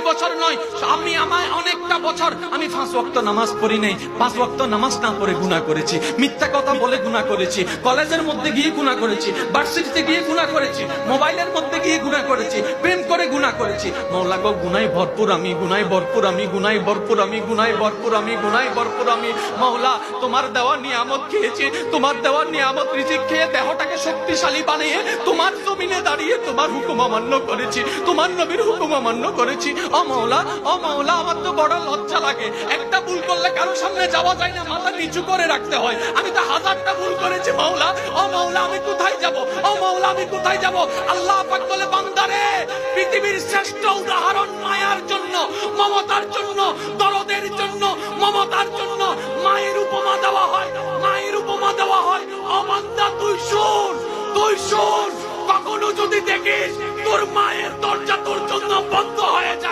বছর নয়, আমায় অনেকটা বছর আমি 5 ওয়াক্ত নামাজ পড়ি নাই। 5 ওয়াক্ত নামাজ না পড়ে গুনাহ করেছি, মিথ্যা কথা বলে গুনাহ করেছি, কলেজের মধ্যে গিয়ে গুনাহ করেছি, ভার্সিটিতে গিয়ে গুনাহ করেছি, মোবাইলের মধ্যে গিয়ে গুনাহ করেছি, প্রেম করে গুনাহ করেছি। মওলা গো, গুনাহে ভরপুর আমি, গুনাহে ভরপুর আমি, গুনাহে ভরপুর আমি, গুনাহে ভরপুর আমি, গুনাহে ভরপুর আমি। মওলা, তোমার দেওয়া নিয়ামত খেয়েছি, তোমার দেওয়া নিয়ামত রিজিক খেয়ে দেহটাকে শক্তিশালী বানিয়ে তোমার জমিনে দাঁড়িয়ে তোমার হুকুম অমান্য করেছি, তোমার নবীর হুকুম অমান্য করেছি। ও মওলা, ও মওলা, আমার তো বড় লজ্জা লাগে। একটা ভুল করলে কারো সামনে যাওয়া যায় না, মাথা নিচু করে রাখতে হয়। আমি তো 1000টা ভুল করেছি মওলা। ও মওলা, আমি কোথায় যাব? ও মওলা, আমি কোথায় যাব? আল্লাহ পাক বলে, বান্দারে, পৃথিবীর শ্রেষ্ঠ উদাহরণ মায়ার জন্য, মমতার জন্য, দরদের জন্য, মমতার জন্য মায়ের উপমা দেওয়া হয়, মায়ের উপমা দেওয়া হয়। ও বান্দা, তুই শোন, তুই শোন, কখনো যদি দেখিস তোর মায়ের দরজা তোর জন্য বন্ধ হয়ে যায়,